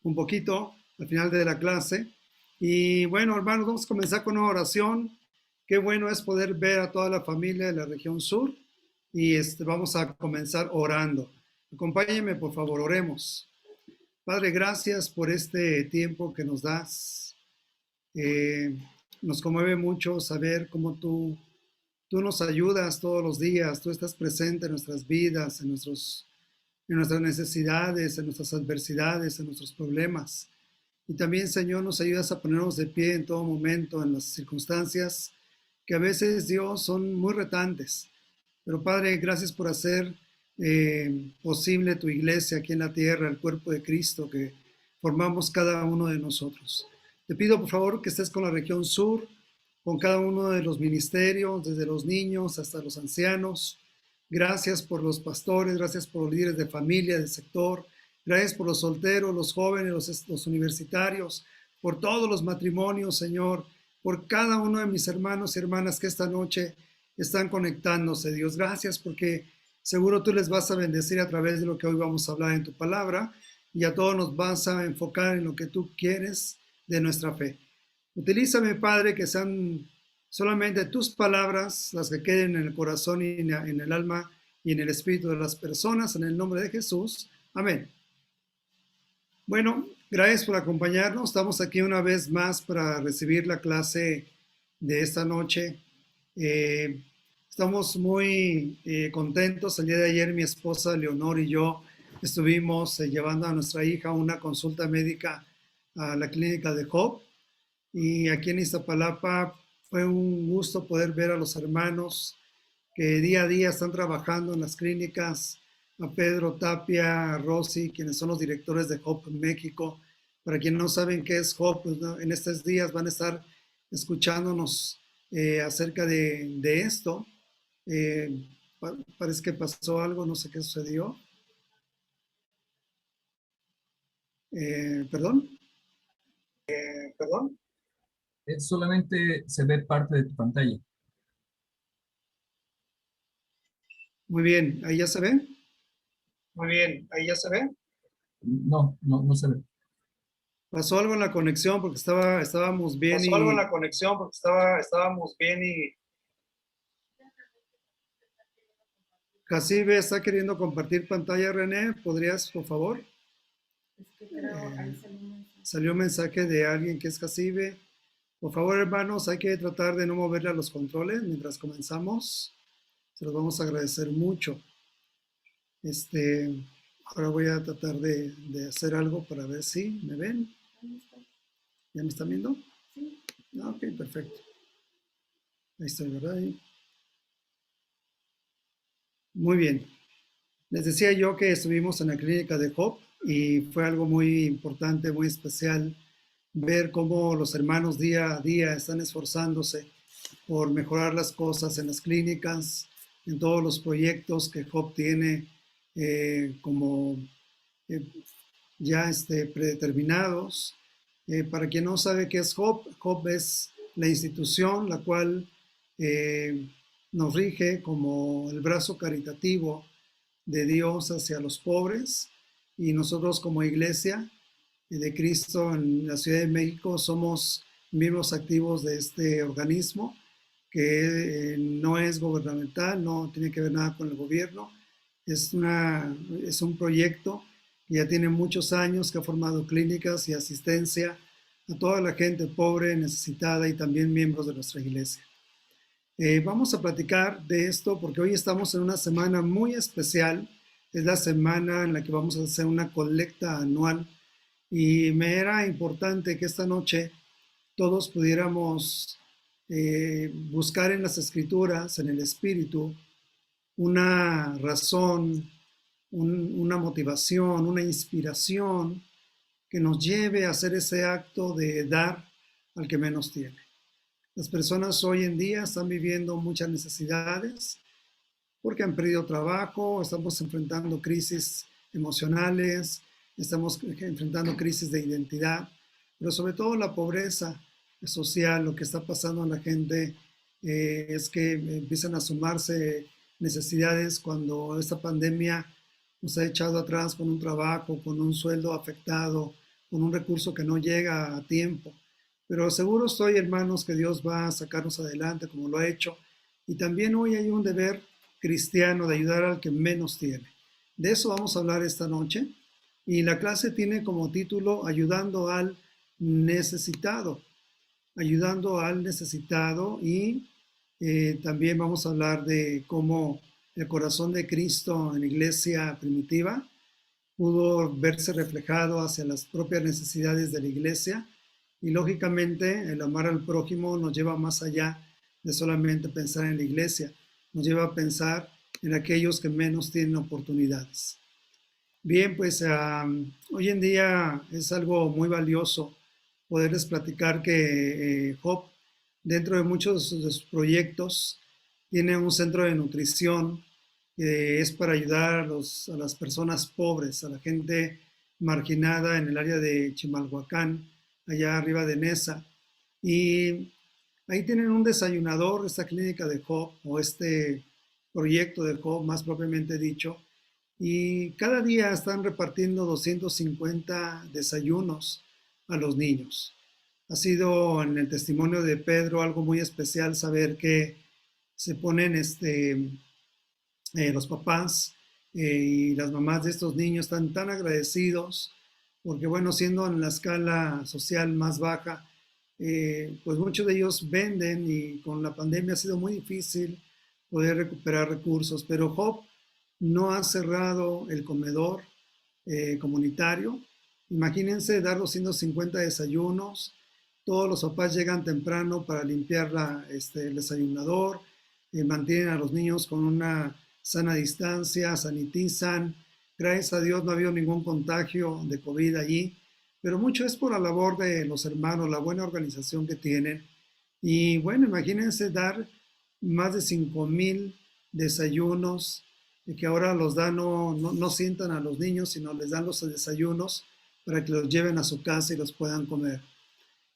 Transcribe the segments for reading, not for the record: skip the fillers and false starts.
un poquito al final de la clase. Y bueno, hermanos, vamos a comenzar con una oración. Qué bueno es poder ver a toda la familia de la región sur y vamos a comenzar orando. Acompáñenme, por favor, oremos. Padre, gracias por este tiempo que nos das. Eh, Nos conmueve mucho saber cómo tú nos ayudas todos los días, tú estás presente en nuestras vidas, en nuestras necesidades, en nuestras adversidades, en nuestros problemas. Y también, Señor, nos ayudas a ponernos de pie en todo momento, en las circunstancias que a veces, Dios, son muy retantes. Pero Padre, gracias por hacer posible tu iglesia aquí en la tierra, el cuerpo de Cristo que formamos cada uno de nosotros. Te pido, por favor, que estés con la región sur, con cada uno de los ministerios, desde los niños hasta los ancianos. Gracias por los pastores, gracias por los líderes de familia, del sector. Gracias por los solteros, los jóvenes, los universitarios, por todos los matrimonios, Señor, por cada uno de mis hermanos y hermanas que esta noche están conectándose, Dios. Gracias porque seguro tú les vas a bendecir a través de lo que hoy vamos a hablar en tu palabra y a todos nos vas a enfocar en lo que tú quieres de nuestra fe. Utilízame, Padre, que sean solamente tus palabras las que queden en el corazón y en el alma y en el espíritu de las personas, en el nombre de Jesús. Amén. Bueno, gracias por acompañarnos. Estamos aquí una vez más para recibir la clase de esta noche. Estamos muy contentos. El día de ayer mi esposa Leonor y yo estuvimos llevando a nuestra hija a una consulta médica a la clínica de Job. Y aquí en Iztapalapa fue un gusto poder ver a los hermanos que día a día están trabajando en las clínicas, a Pedro Tapia, a Rosy, quienes son los directores de Hope en México. Para quienes no saben qué es Hope, pues, ¿no? En estos días van a estar escuchándonos acerca de esto. Parece que pasó algo, no sé qué sucedió. ¿Perdón? ¿Perdón? Solamente se ve parte de tu pantalla. Muy bien, ¿ahí ya se ve? Muy bien, ¿ahí ya se ve? No se ve. Pasó algo en la conexión porque estábamos bien Pasó algo en la conexión porque estábamos bien y Jacibe está queriendo compartir pantalla. René, ¿podrías, por favor? Es que creo, ahí Salió un mensaje de alguien que es Jacibe. Por favor, hermanos, hay que tratar de no moverle a los controles mientras comenzamos. Se los vamos a agradecer mucho. Ahora voy a tratar de hacer algo para ver si me ven. ¿Ya me están viendo? Sí. Ah, ok, perfecto. Ahí estoy, ¿verdad? Ahí. Muy bien. Les decía yo que estuvimos en la clínica de Job y fue algo muy importante, muy especial ver cómo los hermanos día a día están esforzándose por mejorar las cosas en las clínicas, en todos los proyectos que Job tiene como ya predeterminados. Para quien no sabe qué es Job, Job es la institución la cual nos rige como el brazo caritativo de Dios hacia los pobres, y nosotros como iglesia de Cristo en la Ciudad de México somos miembros activos de este organismo que no es gubernamental, no tiene que ver nada con el gobierno, es un proyecto que ya tiene muchos años, que ha formado clínicas y asistencia a toda la gente pobre, necesitada y también miembros de nuestra iglesia. Vamos a platicar de esto porque hoy estamos en una semana muy especial. Es la semana en la que vamos a hacer una colecta anual y me era importante que esta noche todos pudiéramos buscar en las escrituras, en el espíritu, una razón, una motivación, una inspiración que nos lleve a hacer ese acto de dar al que menos tiene. Las personas hoy en día están viviendo muchas necesidades porque han perdido trabajo, estamos enfrentando crisis emocionales, estamos enfrentando crisis de identidad, pero sobre todo la pobreza social. Lo que está pasando a la gente es que empiezan a sumarse necesidades cuando esta pandemia nos ha echado atrás con un trabajo, con un sueldo afectado, con un recurso que no llega a tiempo. Pero seguro estoy, hermanos, que Dios va a sacarnos adelante como lo ha hecho. Y también hoy hay un deber cristiano de ayudar al que menos tiene. De eso vamos a hablar esta noche. Y la clase tiene como título Ayudando al necesitado. Ayudando al necesitado. Y también vamos a hablar de cómo el corazón de Cristo en la iglesia primitiva pudo verse reflejado hacia las propias necesidades de la iglesia. Y lógicamente el amar al prójimo nos lleva más allá de solamente pensar en la iglesia, nos lleva a pensar en aquellos que menos tienen oportunidades. Bien, pues hoy en día es algo muy valioso poderles platicar que Job, dentro de muchos de sus proyectos, tiene un centro de nutrición que es para ayudar a las personas pobres, a la gente marginada en el área de Chimalhuacán, allá arriba de Nesa. Y ahí tienen un desayunador, esta clínica de Job, o este proyecto de Job, más propiamente dicho. Y cada día están repartiendo 250 desayunos a los niños. Ha sido en el testimonio de Pedro algo muy especial saber que se ponen los papás y las mamás de estos niños están tan agradecidos porque, bueno, siendo en la escala social más baja, pues muchos de ellos venden y con la pandemia ha sido muy difícil poder recuperar recursos, pero Job no ha cerrado el comedor comunitario. Imagínense dar 250 desayunos, todos los papás llegan temprano para limpiar el desayunador, mantienen a los niños con una sana distancia, sanitizan. Gracias a Dios no ha habido ningún contagio de COVID allí, pero mucho es por la labor de los hermanos, la buena organización que tienen. Y bueno, imagínense dar más de 5,000 desayunos, que ahora los dan, no sientan a los niños, sino les dan los desayunos para que los lleven a su casa y los puedan comer.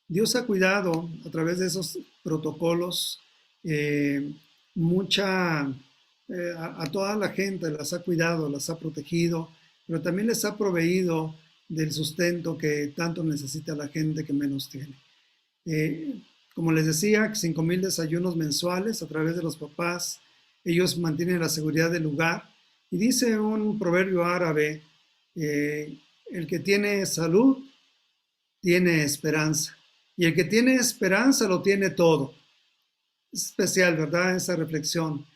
Dios ha cuidado a través de esos protocolos a toda la gente, las ha cuidado, las ha protegido, pero también les ha proveído del sustento que tanto necesita la gente que menos tiene. Como les decía, 5,000 desayunos mensuales a través de los papás. Ellos mantienen la seguridad del lugar. Y dice un proverbio árabe, el que tiene salud, tiene esperanza. Y el que tiene esperanza lo tiene todo. Es especial, ¿verdad? Esa reflexión.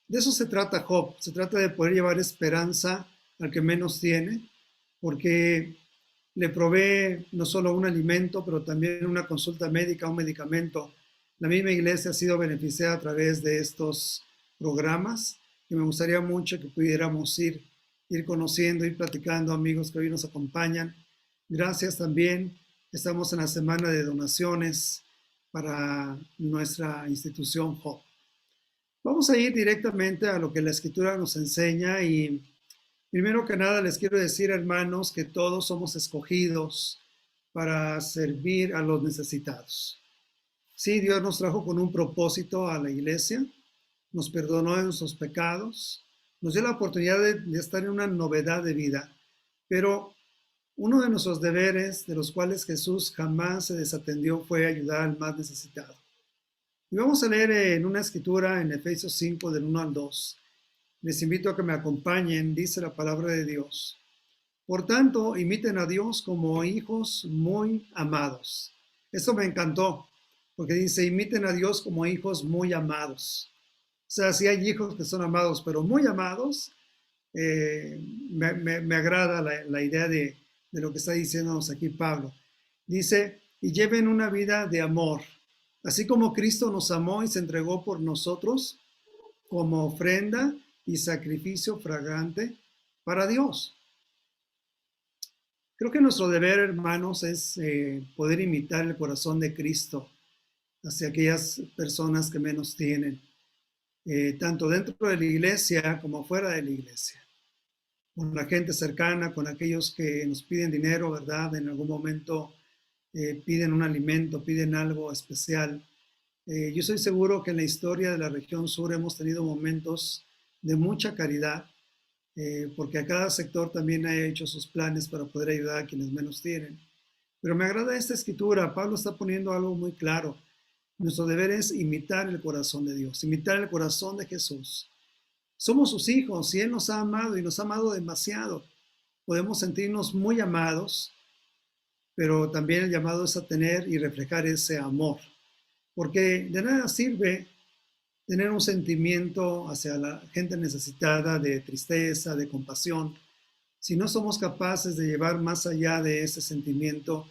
De eso se trata Job. Se trata de poder llevar esperanza al que menos tiene, porque le provee no solo un alimento, pero también una consulta médica, un medicamento. La misma iglesia ha sido beneficiada a través de estos programas y me gustaría mucho que pudiéramos ir conociendo, ir platicando, amigos que hoy nos acompañan. Gracias también. Estamos en la semana de donaciones para nuestra institución Job. Vamos a ir directamente a lo que la Escritura nos enseña y primero que nada les quiero decir, hermanos, que todos somos escogidos para servir a los necesitados. Sí, Dios nos trajo con un propósito a la iglesia, nos perdonó de nuestros pecados, nos dio la oportunidad de estar en una novedad de vida, pero uno de nuestros deberes, de los cuales Jesús jamás se desatendió, fue ayudar al más necesitado. Y vamos a leer en una escritura en Efesios 5, del 1 al 2. Les invito a que me acompañen, dice la palabra de Dios. Por tanto, imiten a Dios como hijos muy amados. Esto me encantó, porque dice, imiten a Dios como hijos muy amados. O sea, sí hay hijos que son amados, pero muy amados, me agrada la idea de lo que está diciéndonos aquí Pablo. Dice, y lleven una vida de amor, así como Cristo nos amó y se entregó por nosotros como ofrenda y sacrificio fragante para Dios. Creo que nuestro deber, hermanos, es poder imitar el corazón de Cristo hacia aquellas personas que menos tienen, tanto dentro de la iglesia como fuera de la iglesia, con la gente cercana, con aquellos que nos piden dinero, ¿verdad? En algún momento piden un alimento, piden algo especial. Yo estoy seguro que en la historia de la región sur hemos tenido momentos de mucha caridad, porque a cada sector también ha hecho sus planes para poder ayudar a quienes menos tienen. Pero me agrada esta escritura. Pablo está poniendo algo muy claro. Nuestro deber es imitar el corazón de Dios, imitar el corazón de Jesús. Somos sus hijos y Él nos ha amado y nos ha amado demasiado. Podemos sentirnos muy amados, pero también el llamado es a tener y reflejar ese amor. Porque de nada sirve tener un sentimiento hacia la gente necesitada de tristeza, de compasión, si no somos capaces de llevar más allá de ese sentimiento,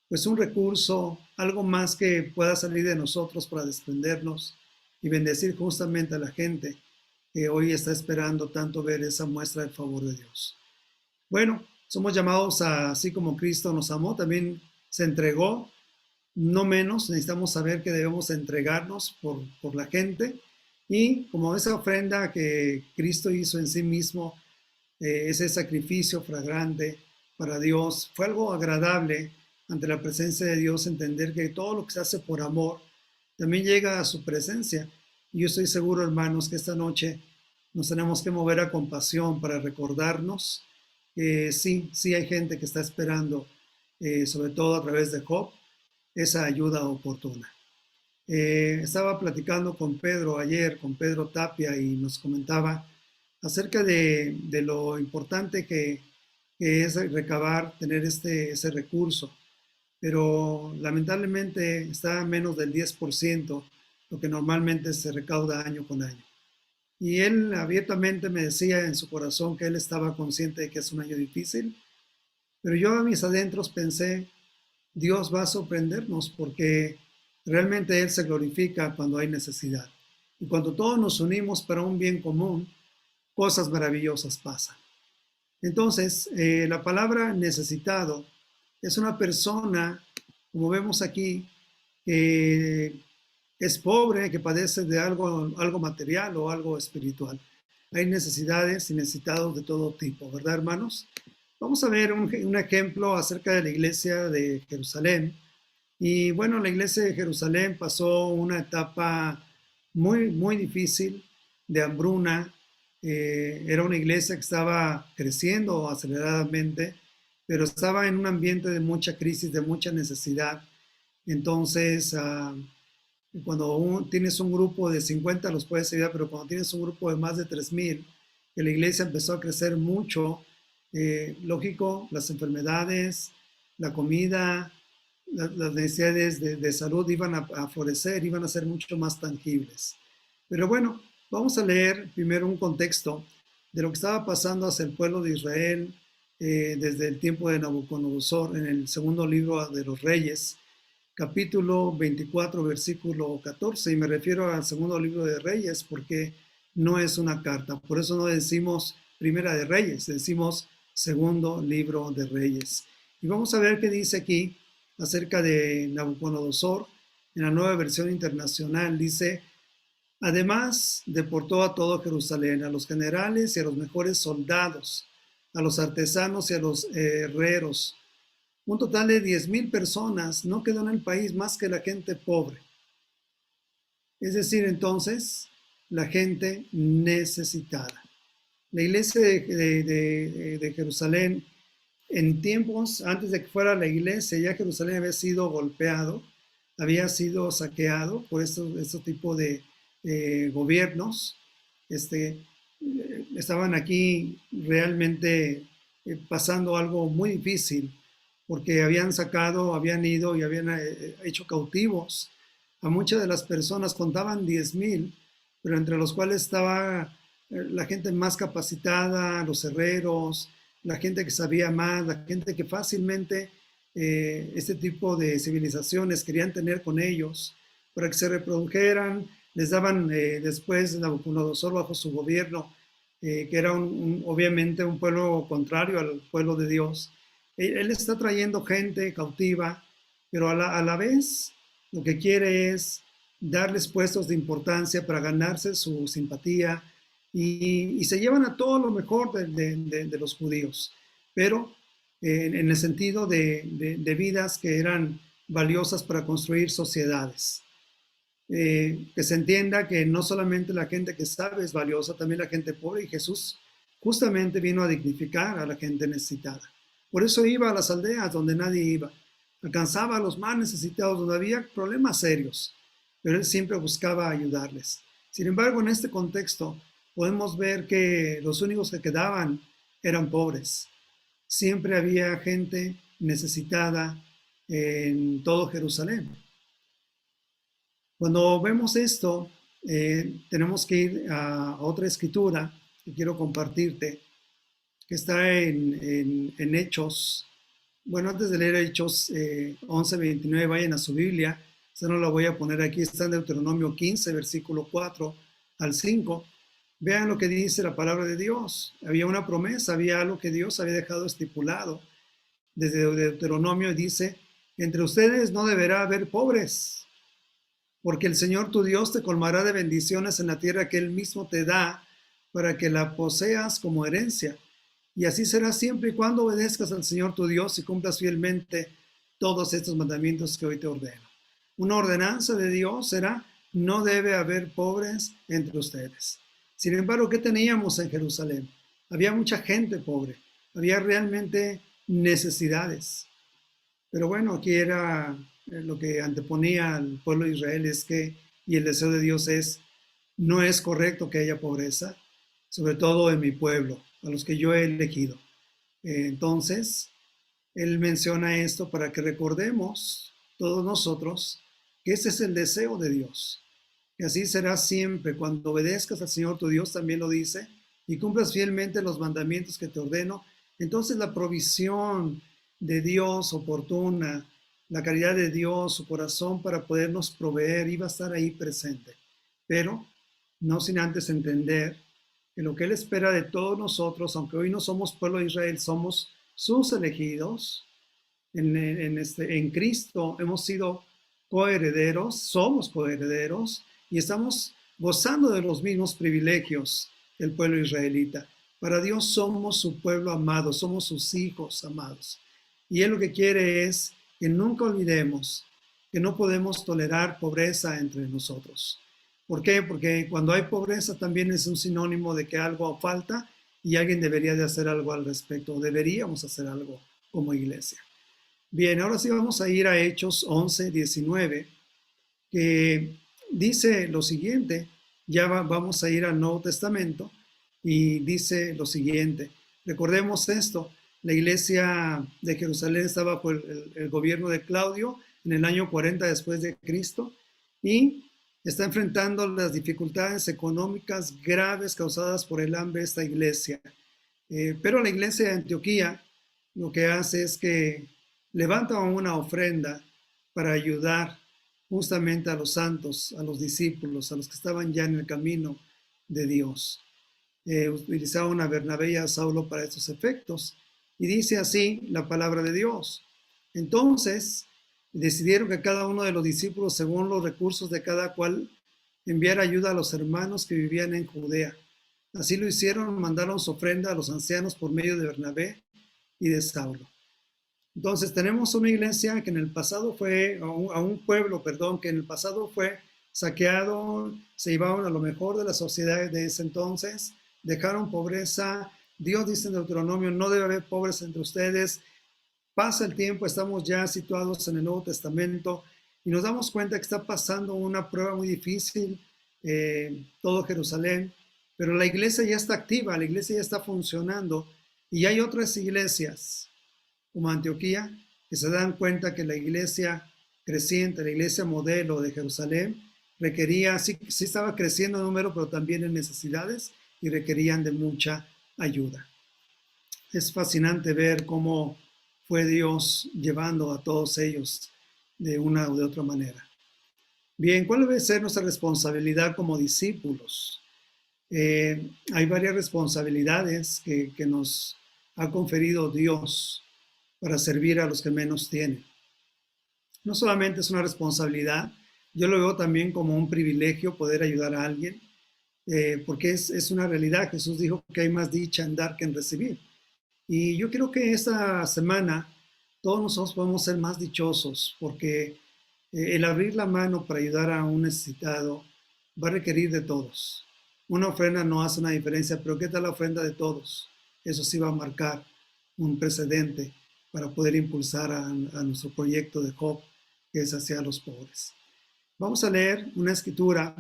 pues un recurso, algo más que pueda salir de nosotros para desprendernos y bendecir justamente a la gente que hoy está esperando tanto ver esa muestra del favor de Dios. Bueno, somos llamados a, así como Cristo nos amó, también se entregó, no menos, necesitamos saber que debemos entregarnos por la gente y como esa ofrenda que Cristo hizo en sí mismo, ese sacrificio fragrante para Dios, fue algo agradable ante la presencia de Dios, entender que todo lo que se hace por amor también llega a su presencia. Y yo estoy seguro, hermanos, que esta noche nos tenemos que mover a compasión para recordarnos que sí hay gente que está esperando, sobre todo a través de Job, esa ayuda oportuna. Estaba platicando con Pedro ayer, con Pedro Tapia, y nos comentaba acerca de lo importante que es recabar, tener ese recurso, pero lamentablemente está a menos del 10% lo que normalmente se recauda año con año. Y él abiertamente me decía en su corazón que él estaba consciente de que es un año difícil, pero yo a mis adentros pensé, Dios va a sorprendernos porque realmente Él se glorifica cuando hay necesidad. Y cuando todos nos unimos para un bien común, cosas maravillosas pasan. Entonces, la palabra necesitado es una persona, como vemos aquí, que es pobre, que padece de algo material o algo espiritual. Hay necesidades y necesitados de todo tipo, ¿verdad, hermanos? Vamos a ver un ejemplo acerca de la iglesia de Jerusalén. Y bueno, la iglesia de Jerusalén pasó una etapa muy difícil de hambruna. Era una iglesia que estaba creciendo aceleradamente, pero estaba en un ambiente de mucha crisis, de mucha necesidad. Entonces, cuando tienes un grupo de 50 los puedes ayudar, pero cuando tienes un grupo de más de 3,000, que la iglesia empezó a crecer mucho, lógico, las enfermedades, la comida, las necesidades de salud iban a florecer, iban a ser mucho más tangibles. Pero bueno, vamos a leer primero un contexto de lo que estaba pasando hacia el pueblo de Israel desde el tiempo de Nabucodonosor en el segundo libro de los Reyes, capítulo 24, versículo 14, y me refiero al segundo libro de Reyes porque no es una carta, por eso no decimos Primera de Reyes, decimos segundo libro de Reyes. Y vamos a ver qué dice aquí acerca de Nabucodonosor. En la Nueva Versión Internacional dice, además deportó a todo Jerusalén, a los generales y a los mejores soldados, a los artesanos y a los herreros. Un total de 10,000 personas, no quedó en el país más que la gente pobre. Es decir, entonces, la gente necesitada. La iglesia de Jerusalén, en tiempos antes de que fuera la iglesia, ya Jerusalén había sido golpeado, había sido saqueado por este tipo de gobiernos. Estaban aquí realmente pasando algo muy difícil, porque habían ido y habían hecho cautivos a muchas de las personas, contaban 10,000, pero entre los cuales estaba la gente más capacitada, los herreros, la gente que sabía más, la gente que fácilmente este tipo de civilizaciones querían tener con ellos para que se reprodujeran. Les daban después de Nabucodonosor bajo su gobierno, que era obviamente un pueblo contrario al pueblo de Dios. Él está trayendo gente cautiva, pero a la vez lo que quiere es darles puestos de importancia para ganarse su simpatía y se llevan a todo lo mejor de los judíos, pero en el sentido de vidas que eran valiosas para construir sociedades. Que se entienda que no solamente la gente que sabe es valiosa, también la gente pobre, y Jesús justamente vino a dignificar a la gente necesitada. Por eso iba a las aldeas donde nadie iba. alcanzaba a los más necesitados donde había problemas serios, pero él siempre buscaba ayudarles. Sin embargo, en este contexto podemos ver que los únicos que quedaban eran pobres. Siempre había gente necesitada en todo Jerusalén. Cuando vemos esto, tenemos que ir a otra escritura que quiero compartirte, que está en Hechos. Bueno, antes de leer Hechos 11:29, vayan a su Biblia. Esta no la voy a poner aquí, está en Deuteronomio 15, versículo 4 al 5. Vean lo que dice la palabra de Dios. Había una promesa, había algo que Dios había dejado estipulado. Desde Deuteronomio dice, entre ustedes no deberá haber pobres, porque el Señor tu Dios te colmará de bendiciones en la tierra que Él mismo te da para que la poseas como herencia. Y así será siempre y cuando obedezcas al Señor tu Dios y cumplas fielmente todos estos mandamientos que hoy te ordeno. Una ordenanza de Dios será, no debe haber pobres entre ustedes. Sin embargo, ¿qué teníamos en Jerusalén? Había mucha gente pobre, había realmente necesidades. Pero bueno, aquí era lo que anteponía al pueblo de Israel es que, y el deseo de Dios es, no es correcto que haya pobreza, sobre todo en mi pueblo, a los que yo he elegido. Entonces, él menciona esto para que recordemos todos nosotros que ese es el deseo de Dios. Y así será siempre. Cuando obedezcas al Señor tu Dios, también lo dice, y cumplas fielmente los mandamientos que te ordeno, entonces la provisión de Dios oportuna, la caridad de Dios, su corazón para podernos proveer, iba a estar ahí presente. Pero no sin antes entender que lo que Él espera de todos nosotros, aunque hoy no somos pueblo de Israel, somos sus elegidos, en Cristo hemos sido coherederos, somos coherederos y estamos gozando de los mismos privilegios del pueblo israelita. Para Dios somos su pueblo amado, somos sus hijos amados. Y Él lo que quiere es que nunca olvidemos que no podemos tolerar pobreza entre nosotros. ¿Por qué? Porque cuando hay pobreza también es un sinónimo de que algo falta y alguien debería de hacer algo al respecto. Deberíamos hacer algo como iglesia. Bien, ahora sí vamos a ir a Hechos 11:19, que dice lo siguiente. Ya vamos a ir al Nuevo Testamento y dice lo siguiente. Recordemos esto, la iglesia de Jerusalén estaba bajo el gobierno de Claudio en el año 40 después de Cristo y está enfrentando las dificultades económicas graves causadas por el hambre de esta iglesia. Pero la iglesia de Antioquía lo que hace es que levanta una ofrenda para ayudar justamente a los santos, a los discípulos, a los que estaban ya en el camino de Dios. Utilizaban a Bernabé y a Saulo para estos efectos. Y dice así la palabra de Dios. Entonces, decidieron que cada uno de los discípulos, según los recursos de cada cual, enviara ayuda a los hermanos que vivían en Judea. Así lo hicieron, mandaron su ofrenda a los ancianos por medio de Bernabé y de Saulo. Entonces tenemos una iglesia que en el pasado fue, a un pueblo, perdón, que en el pasado fue saqueado, se llevaron a lo mejor de la sociedad de ese entonces, dejaron pobreza. Dios dice en Deuteronomio, no debe haber pobres entre ustedes. Pasa el tiempo, estamos ya situados en el Nuevo Testamento y nos damos cuenta que está pasando una prueba muy difícil, todo Jerusalén, pero la iglesia ya está activa, la iglesia ya está funcionando y hay otras iglesias como Antioquía, que se dan cuenta que la iglesia creciente, la iglesia modelo de Jerusalén, requería, sí estaba creciendo en número, pero también en necesidades y requerían de mucha ayuda. Es fascinante ver cómo fue Dios llevando a todos ellos de una o de otra manera. Bien, ¿cuál debe ser nuestra responsabilidad como discípulos? Hay varias responsabilidades que nos ha conferido Dios para servir a los que menos tienen. No solamente es una responsabilidad, yo lo veo también como un privilegio poder ayudar a alguien, porque es una realidad. Jesús dijo que hay más dicha en dar que en recibir. Y yo creo que esta semana todos nosotros podemos ser más dichosos, porque el abrir la mano para ayudar a un necesitado va a requerir de todos. Una ofrenda no hace una diferencia, pero ¿qué tal la ofrenda de todos? Eso sí va a marcar un precedente para poder impulsar a nuestro proyecto de Job, que es hacia los pobres. Vamos a leer una escritura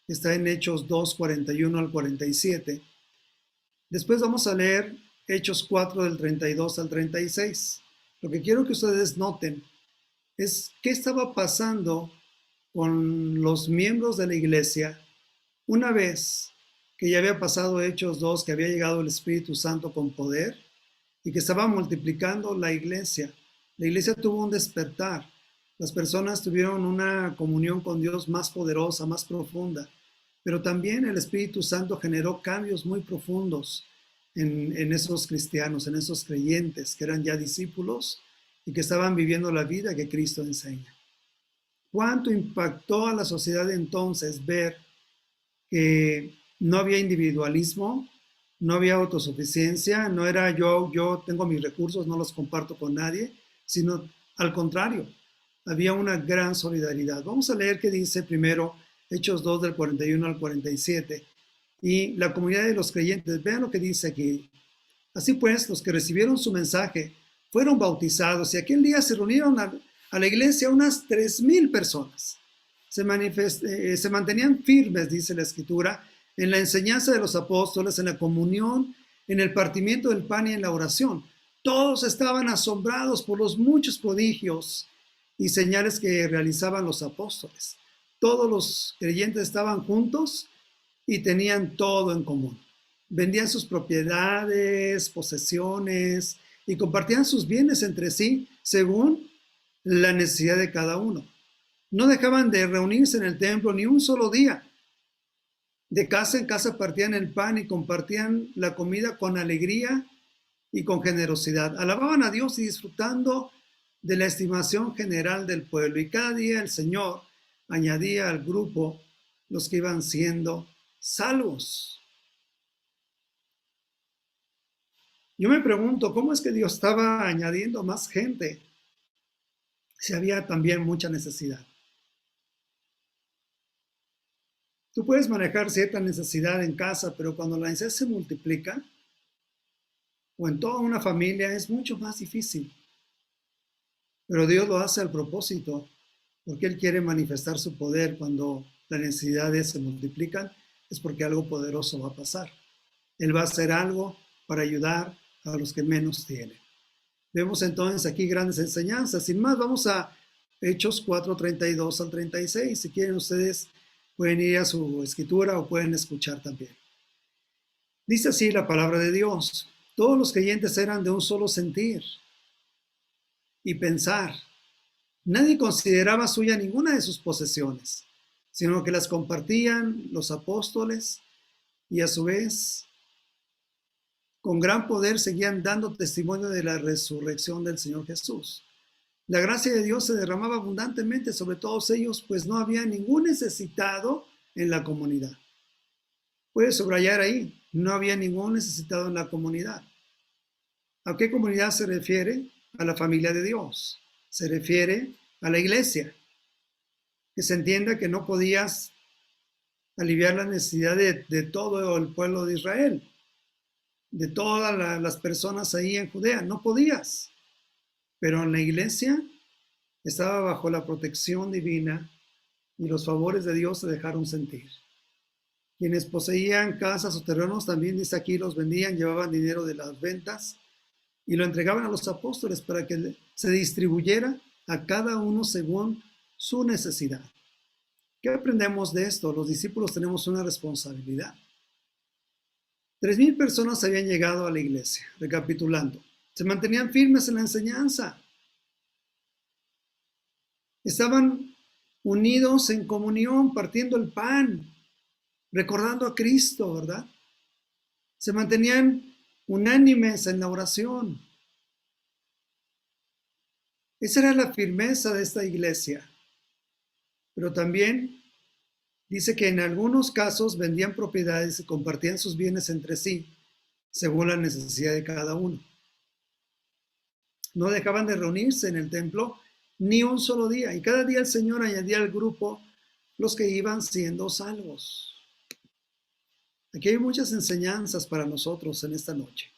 que está en Hechos 2, 41 al 47. Después vamos a leer Hechos 4 del 32 al 36. Lo que quiero que ustedes noten es qué estaba pasando con los miembros de la iglesia una vez que ya había pasado Hechos 2, que había llegado el Espíritu Santo con poder y que estaba multiplicando la iglesia. La iglesia tuvo un despertar. Las personas tuvieron una comunión con Dios más poderosa, más profunda. Pero también el Espíritu Santo generó cambios muy profundos en esos cristianos, en esos creyentes que eran ya discípulos y que estaban viviendo la vida que Cristo enseña. ¿Cuánto impactó a la sociedad entonces ver que no había individualismo, no había autosuficiencia, no era yo tengo mis recursos, no los comparto con nadie, sino al contrario, había una gran solidaridad. Vamos a leer qué dice primero Hechos 2 del 41 al 47. Y la comunidad de los creyentes, vean lo que dice aquí. Así pues, los que recibieron su mensaje fueron bautizados y aquel día se reunieron a la iglesia unas 3,000 personas. Se mantenían firmes, dice la Escritura, en la enseñanza de los apóstoles, en la comunión, en el partimiento del pan y en la oración. Todos estaban asombrados por los muchos prodigios y señales que realizaban los apóstoles. Todos los creyentes estaban juntos y tenían todo en común. Vendían sus propiedades, posesiones y compartían sus bienes entre sí según la necesidad de cada uno. No dejaban de reunirse en el templo ni un solo día. De casa en casa partían el pan y compartían la comida con alegría y con generosidad. Alababan a Dios y disfrutando de la estimación general del pueblo. Y cada día el Señor añadía al grupo los que iban siendo salvos. Yo me pregunto, ¿cómo es que Dios estaba añadiendo más gente si había también mucha necesidad? Tú puedes manejar cierta necesidad en casa, pero cuando la necesidad se multiplica, o en toda una familia, es mucho más difícil. Pero Dios lo hace al propósito, porque Él quiere manifestar su poder cuando las necesidades se multiplican, es porque algo poderoso va a pasar. Él va a hacer algo para ayudar a los que menos tienen. Vemos entonces aquí grandes enseñanzas. Sin más, vamos a Hechos 4, 32 al 36. Si quieren ustedes pueden ir a su escritura o pueden escuchar también. Dice así la palabra de Dios. Todos los creyentes eran de un solo sentir y pensar. Nadie consideraba suya ninguna de sus posesiones, sino que las compartían los apóstoles y a su vez con gran poder seguían dando testimonio de la resurrección del Señor Jesús. La gracia de Dios se derramaba abundantemente sobre todos ellos, pues no había ningún necesitado en la comunidad. Puedes subrayar ahí, no había ningún necesitado en la comunidad. ¿A qué comunidad se refiere? A la familia de Dios. Se refiere a la iglesia. Que se entienda que no podías aliviar la necesidad de todo el pueblo de Israel, de todas las personas ahí en Judea. No podías. Pero en la iglesia estaba bajo la protección divina y los favores de Dios se dejaron sentir. Quienes poseían casas o terrenos también, dice aquí, los vendían, llevaban dinero de las ventas y lo entregaban a los apóstoles para que se distribuyera a cada uno según su necesidad. ¿Qué aprendemos de esto? Los discípulos tenemos una responsabilidad. 3,000 personas habían llegado a la iglesia, recapitulando. Se mantenían firmes en la enseñanza. Estaban unidos en comunión, partiendo el pan, recordando a Cristo, ¿verdad? Se mantenían unánimes en la oración. Esa era la firmeza de esta iglesia. Pero también dice que en algunos casos vendían propiedades y compartían sus bienes entre sí, según la necesidad de cada uno. No dejaban de reunirse en el templo ni un solo día, y cada día el Señor añadía al grupo los que iban siendo salvos. Aquí hay muchas enseñanzas para nosotros en esta noche.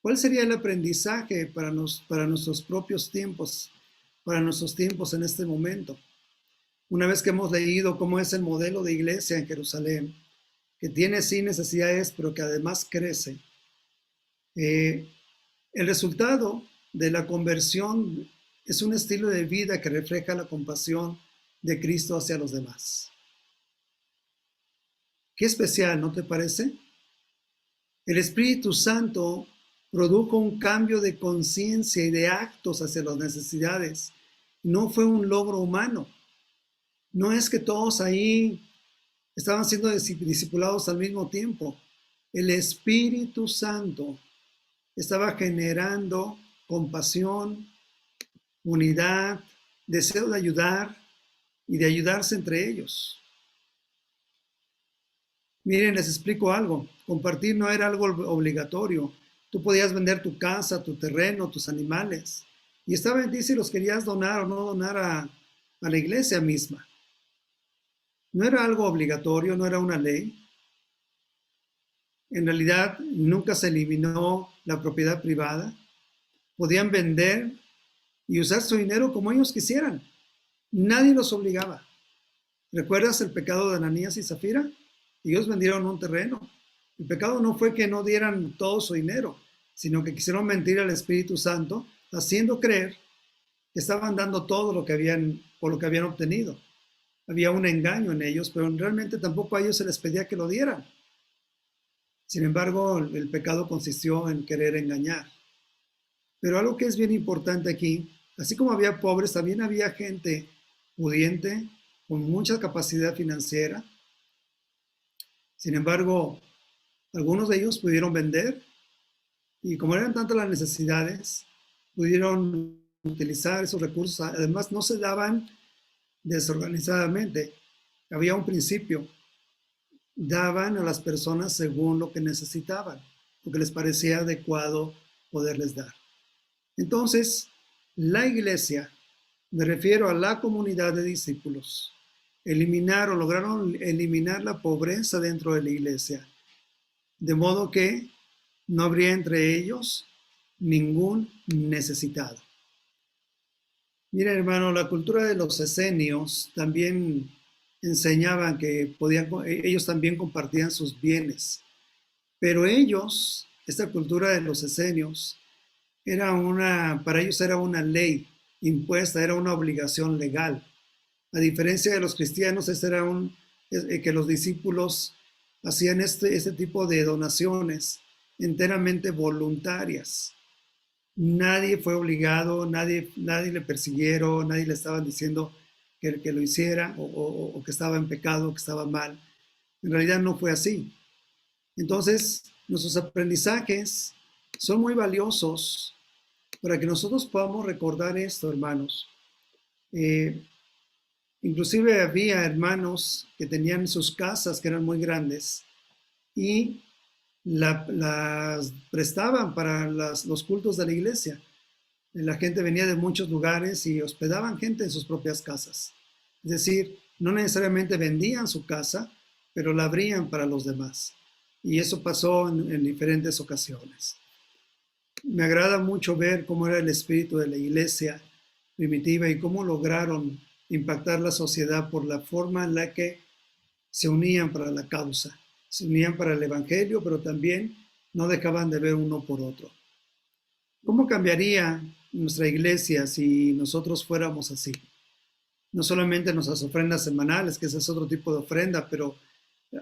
¿Cuál sería el aprendizaje para nuestros propios tiempos, para nuestros tiempos en este momento? Una vez que hemos leído cómo es el modelo de iglesia en Jerusalén, que tiene sí necesidades, pero que además crece, el resultado de la conversión es un estilo de vida que refleja la compasión de Cristo hacia los demás. Qué especial, ¿no te parece? El Espíritu Santo produjo un cambio de conciencia y de actos hacia las necesidades. No fue un logro humano. No es que todos ahí estaban siendo discipulados al mismo tiempo. El Espíritu Santo estaba generando compasión, unidad, deseo de ayudar y de ayudarse entre ellos. Miren, les explico algo. Compartir no era algo obligatorio. Tú podías vender tu casa, tu terreno, tus animales. Y estaba en ti si los querías donar o no donar a la iglesia misma. No era algo obligatorio, no era una ley. En realidad, nunca se eliminó la propiedad privada. Podían vender y usar su dinero como ellos quisieran. Nadie los obligaba. ¿Recuerdas el pecado de Ananías y Zafira? Ellos vendieron un terreno. El pecado no fue que no dieran todo su dinero, sino que quisieron mentir al Espíritu Santo, haciendo creer que estaban dando todo lo que por lo que habían obtenido. Había un engaño en ellos, pero realmente tampoco a ellos se les pedía que lo dieran. Sin embargo, el pecado consistió en querer engañar. Pero algo que es bien importante aquí, así como había pobres, también había gente pudiente, con mucha capacidad financiera. Sin embargo, algunos de ellos pudieron vender y como eran tantas las necesidades, pudieron utilizar esos recursos. Además, no se daban desorganizadamente. Había un principio. Daban a las personas según lo que necesitaban, lo que les parecía adecuado poderles dar. Entonces, la iglesia, me refiero a la comunidad de discípulos, lograron eliminar la pobreza dentro de la iglesia, de modo que no habría entre ellos ningún necesitado. Mira, hermano, la cultura de los esenios también enseñaban que ellos también compartían sus bienes, pero esta cultura de los esenios, para ellos era una ley impuesta, era una obligación legal. A diferencia de los cristianos, que los discípulos hacían este tipo de donaciones enteramente voluntarias. Nadie fue obligado, nadie le persiguieron, nadie le estaban diciendo que lo hiciera o que estaba en pecado, que estaba mal. En realidad no fue así. Entonces, nuestros aprendizajes son muy valiosos para que nosotros podamos recordar esto, hermanos. Inclusive había hermanos que tenían sus casas que eran muy grandes y las prestaban para los cultos de la iglesia. La gente venía de muchos lugares y hospedaban gente en sus propias casas. Es decir, no necesariamente vendían su casa, pero la abrían para los demás. Y eso pasó en diferentes ocasiones. Me agrada mucho ver cómo era el espíritu de la iglesia primitiva y cómo lograron impactar la sociedad por la forma en la que se unían para la causa. Se unían para el evangelio, pero también no dejaban de ver uno por otro. ¿Cómo cambiaría nuestra iglesia si nosotros fuéramos así? No solamente nuestras ofrendas semanales, que ese es otro tipo de ofrenda, pero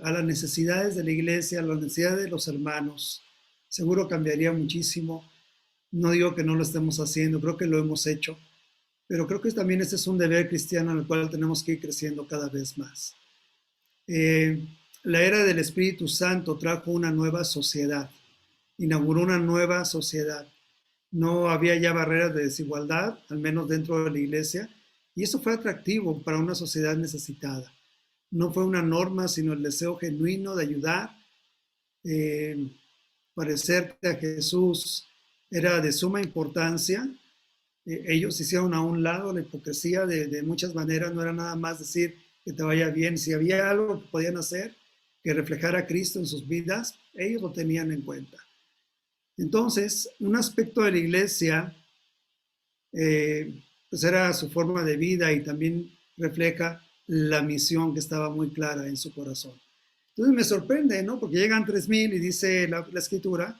a las necesidades de la iglesia, a las necesidades de los hermanos, seguro cambiaría muchísimo. No digo que no lo estemos haciendo, creo que lo hemos hecho, pero creo que también este es un deber cristiano en el cual tenemos que ir creciendo cada vez más. La era del Espíritu Santo trajo una nueva sociedad, inauguró una nueva sociedad. No había ya barreras de desigualdad, al menos dentro de la iglesia, y eso fue atractivo para una sociedad necesitada. No fue una norma, sino el deseo genuino de ayudar. Parecerte a Jesús era de suma importancia. Ellos hicieron a un lado la hipocresía de muchas maneras, no era nada más decir que te vaya bien. Si había algo que podían hacer que reflejara a Cristo en sus vidas, ellos lo tenían en cuenta. Entonces, un aspecto de la iglesia, pues era su forma de vida y también refleja la misión que estaba muy clara en su corazón. Entonces me sorprende, ¿no? Porque llegan 3,000 y dice la escritura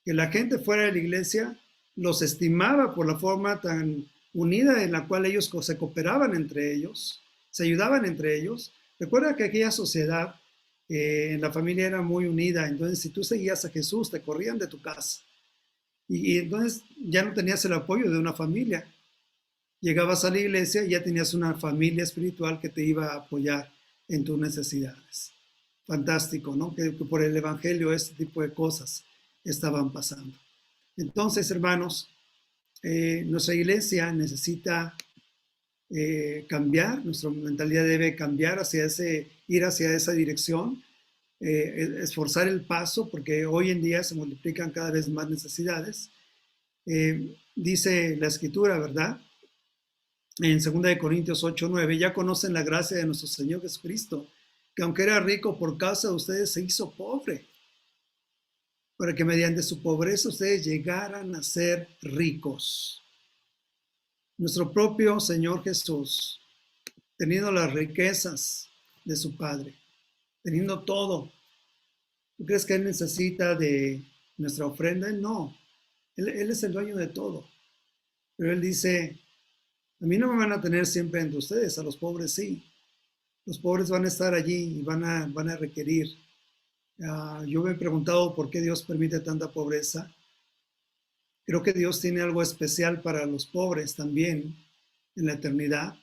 que la gente fuera de la iglesia los estimaba por la forma tan unida en la cual ellos se cooperaban entre ellos, se ayudaban entre ellos. Recuerda que aquella sociedad en la familia era muy unida, entonces si tú seguías a Jesús te corrían de tu casa y entonces ya no tenías el apoyo de una familia. Llegabas a la iglesia y ya tenías una familia espiritual que te iba a apoyar en tus necesidades. Fantástico, ¿no? Que por el evangelio este tipo de cosas estaban pasando. Entonces, hermanos, nuestra iglesia necesita cambiar, nuestra mentalidad debe cambiar ir hacia esa dirección, esforzar el paso, porque hoy en día se multiplican cada vez más necesidades. Dice la escritura, ¿verdad? En 2 Corintios 8:9, ya conocen la gracia de nuestro Señor Jesucristo, que aunque era rico, por causa de ustedes se hizo pobre, para que mediante su pobreza ustedes llegaran a ser ricos. Nuestro propio Señor Jesús, teniendo las riquezas de su Padre, teniendo todo, ¿tú crees que Él necesita de nuestra ofrenda? No, Él es el dueño de todo. Pero Él dice, a mí no me van a tener siempre entre ustedes, a los pobres sí. Los pobres van a estar allí y van a requerir. Yo me he preguntado por qué Dios permite tanta pobreza. Creo que Dios tiene algo especial para los pobres también en la eternidad.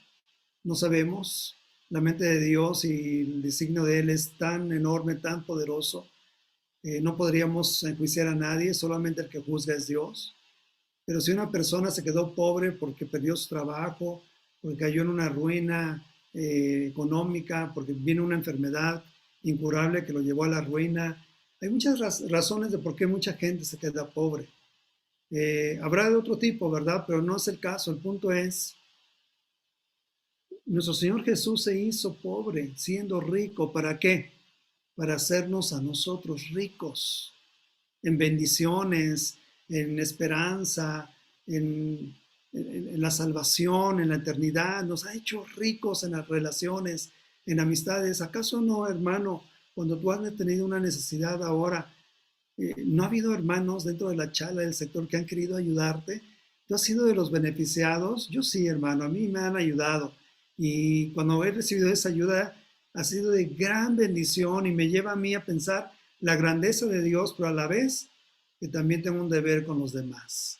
No sabemos. La mente de Dios y el designio de Él es tan enorme, tan poderoso. No podríamos enjuiciar a nadie, solamente el que juzga es Dios. Pero si una persona se quedó pobre porque perdió su trabajo, porque cayó en una ruina económica, porque vino una enfermedad incurable que lo llevó a la ruina, hay muchas razones de por qué mucha gente se queda pobre. Habrá de otro tipo, ¿verdad? Pero no es el caso. El punto es, nuestro Señor Jesús se hizo pobre, siendo rico. ¿Para qué? Para hacernos a nosotros ricos en bendiciones, en esperanza, en la salvación, en la eternidad. Nos ha hecho ricos en las relaciones, en amistades. ¿Acaso no, hermano, cuando tú has tenido una necesidad ahora, no ha habido hermanos dentro de la chala del sector que han querido ayudarte? ¿Tú has sido de los beneficiados? Yo sí, hermano, a mí me han ayudado. Y cuando he recibido esa ayuda, ha sido de gran bendición y me lleva a mí a pensar la grandeza de Dios, pero a la vez que también tengo un deber con los demás.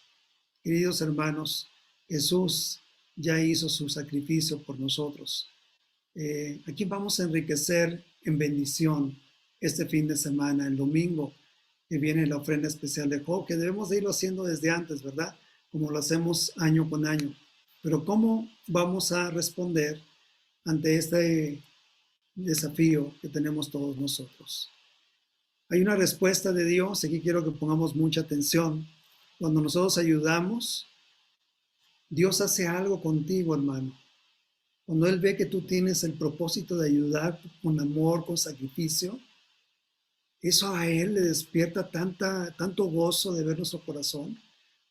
Queridos hermanos, Jesús ya hizo su sacrificio por nosotros. Aquí vamos a enriquecer en bendición este fin de semana, el domingo, que viene la ofrenda especial de Job, que debemos de irlo haciendo desde antes, ¿verdad? Como lo hacemos año con año. Pero ¿cómo vamos a responder ante este desafío que tenemos todos nosotros? Hay una respuesta de Dios, aquí quiero que pongamos mucha atención. Cuando nosotros ayudamos, Dios hace algo contigo, hermano. Cuando Él ve que tú tienes el propósito de ayudar con amor, con sacrificio, eso a Él le despierta tanto gozo de ver nuestro corazón,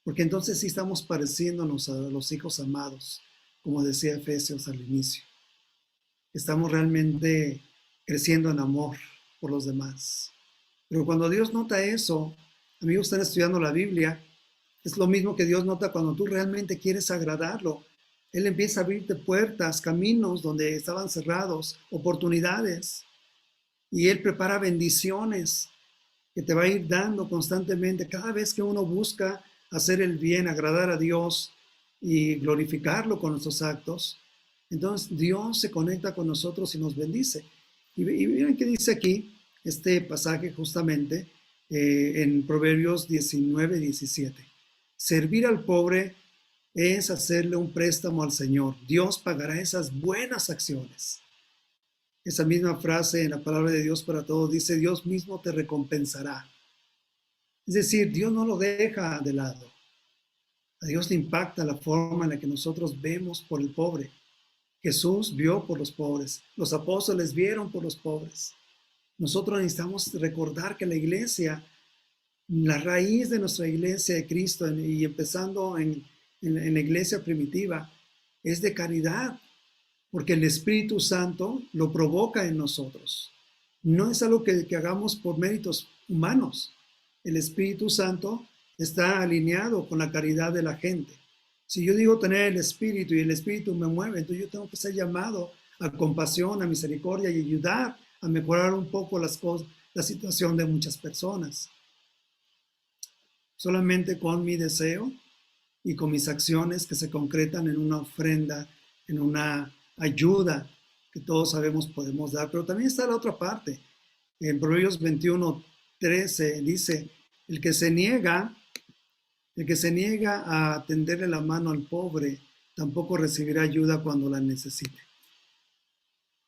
porque entonces sí estamos pareciéndonos a los hijos amados, como decía Efesios al inicio. Estamos realmente creciendo en amor por los demás. Pero cuando Dios nota eso, amigos, están estudiando la Biblia, es lo mismo que Dios nota cuando tú realmente quieres agradarlo. Él empieza a abrirte puertas, caminos donde estaban cerrados, oportunidades. Y Él prepara bendiciones que te va a ir dando constantemente. Cada vez que uno busca hacer el bien, agradar a Dios y glorificarlo con nuestros actos, entonces Dios se conecta con nosotros y nos bendice. Y miren qué dice aquí este pasaje justamente en Proverbios 19:17. Servir al pobre es hacerle un préstamo al Señor. Dios pagará esas buenas acciones. Esa misma frase en la palabra de Dios para todos dice, Dios mismo te recompensará. Es decir, Dios no lo deja de lado. A Dios le impacta la forma en la que nosotros vemos por el pobre. Jesús vio por los pobres. Los apóstoles vieron por los pobres. Nosotros necesitamos recordar que la iglesia La raíz de nuestra iglesia de Cristo y empezando en la iglesia primitiva es de caridad, porque el Espíritu Santo lo provoca en nosotros. No es algo que hagamos por méritos humanos. El Espíritu Santo está alineado con la caridad de la gente. Si yo digo tener el Espíritu y el Espíritu me mueve, entonces yo tengo que ser llamado a compasión, a misericordia y ayudar a mejorar un poco las cosas, la situación de muchas personas. Solamente con mi deseo y con mis acciones que se concretan en una ofrenda, en una ayuda que todos sabemos podemos dar. Pero también está la otra parte. En Proverbios 21:13 dice, el que se niega a tenderle la mano al pobre, tampoco recibirá ayuda cuando la necesite.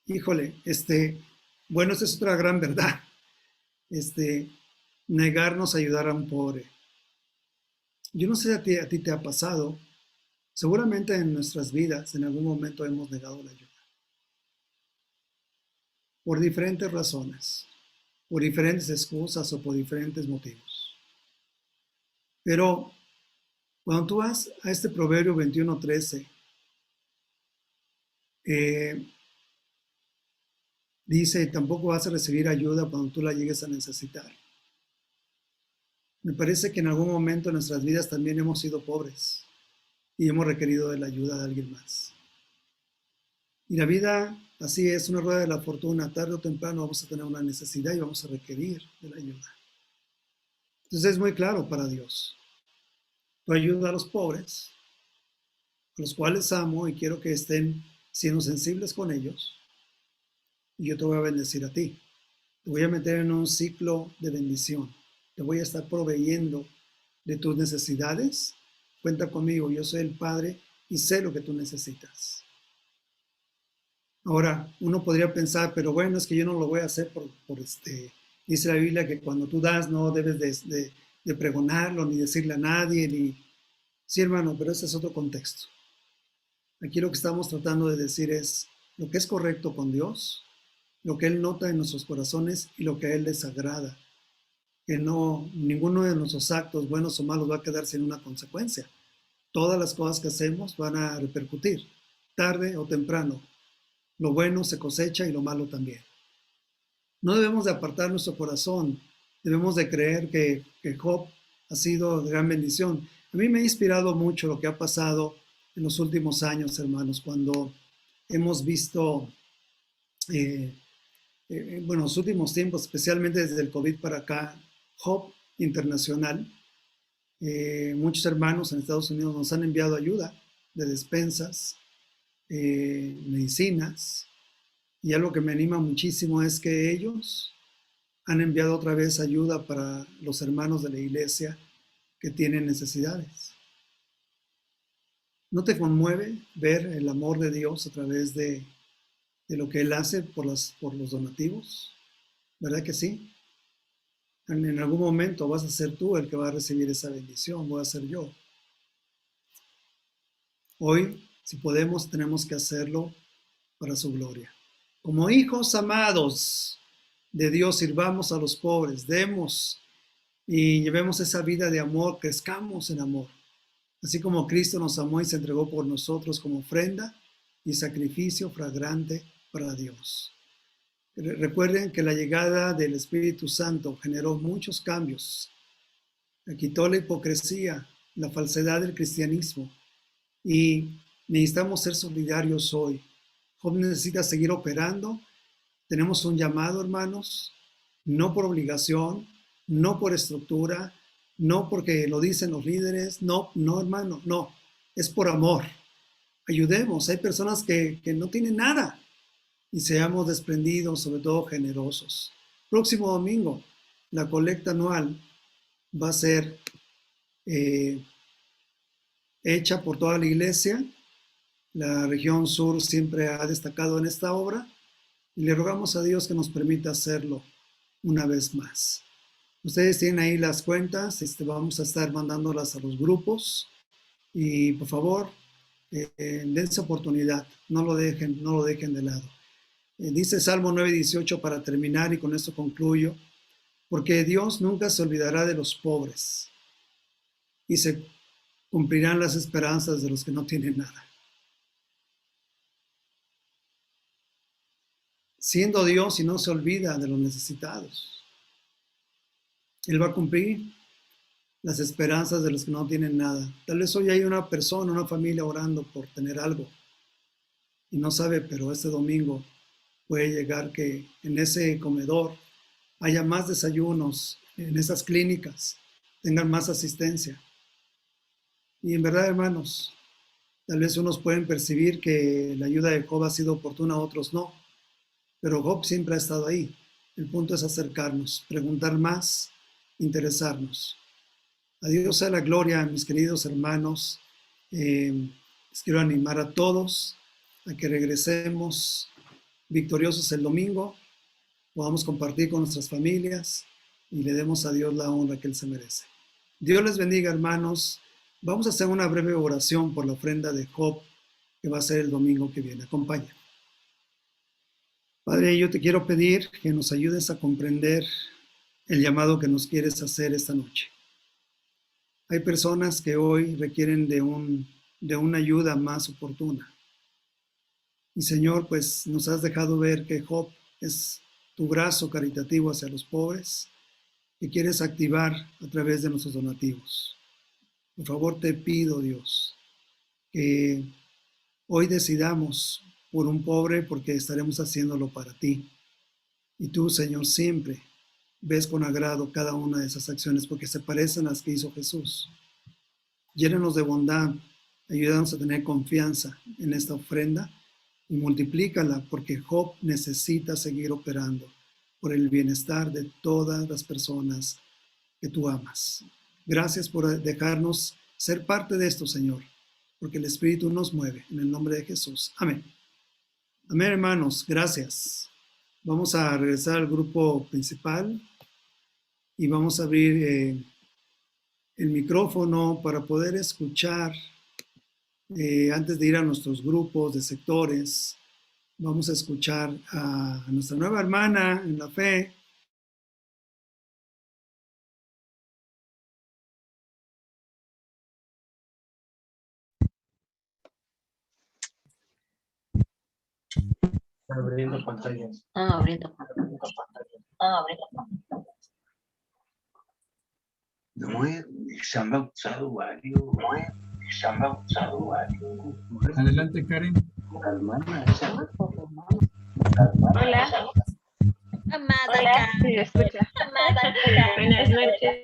Híjole, bueno, esa es otra gran verdad. Negarnos a ayudar a un pobre. Yo no sé si a ti te ha pasado, seguramente en nuestras vidas en algún momento hemos negado la ayuda. Por diferentes razones, por diferentes excusas o por diferentes motivos. Pero cuando tú vas a este Proverbio 21:13, dice, tampoco vas a recibir ayuda cuando tú la llegues a necesitar. Me parece que en algún momento en nuestras vidas también hemos sido pobres y hemos requerido de la ayuda de alguien más. Y la vida, así es, una rueda de la fortuna. Tarde o temprano vamos a tener una necesidad y vamos a requerir de la ayuda. Entonces es muy claro para Dios. Tú ayuda a los pobres, a los cuales amo y quiero que estén siendo sensibles con ellos. Y yo te voy a bendecir a ti. Te voy a meter en un ciclo de bendición. Te voy a estar proveyendo de tus necesidades. Cuenta conmigo, yo soy el Padre y sé lo que tú necesitas. Ahora, uno podría pensar, pero bueno, es que yo no lo voy a hacer dice la Biblia que cuando tú das no debes de pregonarlo, ni decirle a nadie, Sí, hermano, pero ese es otro contexto. Aquí lo que estamos tratando de decir es lo que es correcto con Dios, lo que Él nota en nuestros corazones y lo que a Él les agrada. Que ninguno de nuestros actos, buenos o malos, va a quedar sin una consecuencia. Todas las cosas que hacemos van a repercutir, tarde o temprano. Lo bueno se cosecha y lo malo también. No debemos de apartar nuestro corazón. Debemos de creer que Job ha sido de gran bendición. A mí me ha inspirado mucho lo que ha pasado en los últimos años, hermanos, cuando hemos visto, los últimos tiempos, especialmente desde el COVID para acá, Job Internacional, muchos hermanos en Estados Unidos nos han enviado ayuda de despensas, medicinas, y algo que me anima muchísimo es que ellos han enviado otra vez ayuda para los hermanos de la iglesia que tienen necesidades. ¿No te conmueve ver el amor de Dios a través de lo que Él hace por los donativos? ¿Verdad que sí? En algún momento vas a ser tú el que va a recibir esa bendición, voy a ser yo. Hoy, si podemos, tenemos que hacerlo para su gloria. Como hijos amados de Dios, sirvamos a los pobres, demos y llevemos esa vida de amor, crezcamos en amor. Así como Cristo nos amó y se entregó por nosotros como ofrenda y sacrificio fragrante para Dios. Recuerden que la llegada del Espíritu Santo generó muchos cambios. Quitó la hipocresía, la falsedad del cristianismo y necesitamos ser solidarios hoy. Job necesita seguir operando. Tenemos un llamado, hermanos, no por obligación, no por estructura, no porque lo dicen los líderes, no, hermano, no, es por amor. Ayudemos, hay personas que no tienen nada y seamos desprendidos, sobre todo generosos. Próximo domingo, la colecta anual va a ser hecha por toda la iglesia. La región sur siempre ha destacado en esta obra y le rogamos a Dios que nos permita hacerlo una vez más. Ustedes tienen ahí las cuentas, vamos a estar mandándolas a los grupos y por favor, dense oportunidad, no lo dejen de lado. Dice Salmo 9:18 para terminar y con esto concluyo. porque Dios nunca se olvidará de los pobres y se cumplirán las esperanzas de los que no tienen nada. Siendo Dios y no se olvida de los necesitados. Él va a cumplir las esperanzas de los que no tienen nada. Tal vez hoy hay una persona, una familia orando por tener algo y no sabe, pero este domingo puede llegar que en ese comedor haya más desayunos, en esas clínicas tengan más asistencia. Y en verdad, hermanos, tal vez unos pueden percibir que la ayuda de Job ha sido oportuna, otros no. Pero Job siempre ha estado ahí. El punto es acercarnos, preguntar más, interesarnos. A Dios sea la gloria, mis queridos hermanos. Les quiero animar a todos a que regresemos victoriosos el domingo, podamos compartir con nuestras familias y le demos a Dios la honra que Él se merece. Dios les bendiga, hermanos. Vamos a hacer una breve oración por la ofrenda de Job que va a ser el domingo que viene. Acompaña. Padre, yo te quiero pedir que nos ayudes a comprender el llamado que nos quieres hacer esta noche. Hay personas que hoy requieren de una ayuda más oportuna. Y Señor, pues nos has dejado ver que Job es tu brazo caritativo hacia los pobres que quieres activar a través de nuestros donativos. Por favor, te pido, Dios, que hoy decidamos por un pobre porque estaremos haciéndolo para ti. Y tú, Señor, siempre ves con agrado cada una de esas acciones porque se parecen a las que hizo Jesús. Llénanos de bondad, ayúdanos a tener confianza en esta ofrenda y multiplícala porque Job necesita seguir operando por el bienestar de todas las personas que tú amas. Gracias por dejarnos ser parte de esto, Señor, porque el Espíritu nos mueve. En el nombre de Jesús. Amén. Amén, hermanos. Gracias. Vamos a regresar al grupo principal y vamos a abrir el micrófono para poder escuchar antes de ir a nuestros grupos de sectores. Vamos a escuchar a nuestra nueva hermana en la fe. Abriendo pantallas. Abriendo pantallas. No es, se han bautizado varios. Adelante, Karen. La hermana esa. Hola. Amada, Sí, me escucha. Buenas noches.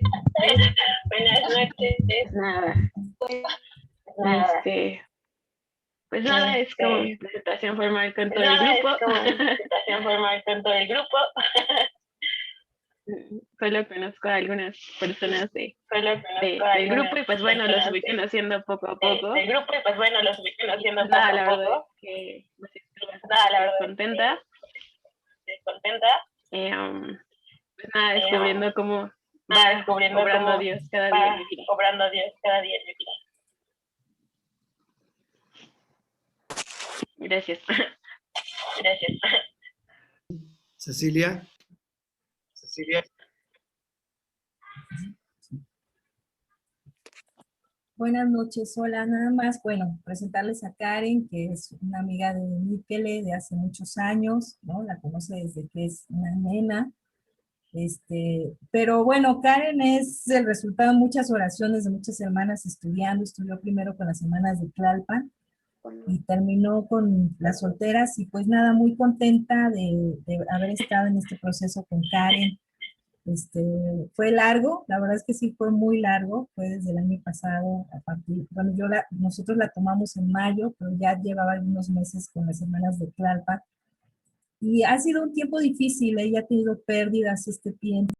Nada. Pues nada, es como mi presentación formal con todo el grupo. Solo conozco a algunas personas del grupo y pues bueno, los voy conociendo poco a poco. Nada, la verdad es que me siento bastante contenta. Pues nada, descubriendo cómo va obrando Dios cada día en mi vida. Gracias. Cecilia. Buenas noches, hola, nada más, bueno, presentarles a Karen, que es una amiga de Miquele de hace muchos años, ¿no? La conoce desde que es una nena, pero bueno, Karen es el resultado de muchas oraciones de muchas hermanas estudiando, estudió primero con las hermanas de Tlalpan y terminó con las solteras y pues nada, muy contenta de haber estado en este proceso con Karen. Fue largo, la verdad es que sí fue muy largo, fue desde el año pasado, bueno, nosotros la tomamos en mayo, pero ya llevaba algunos meses con las hermanas de Tlalpan, y ha sido un tiempo difícil, ella ha tenido pérdidas este tiempo.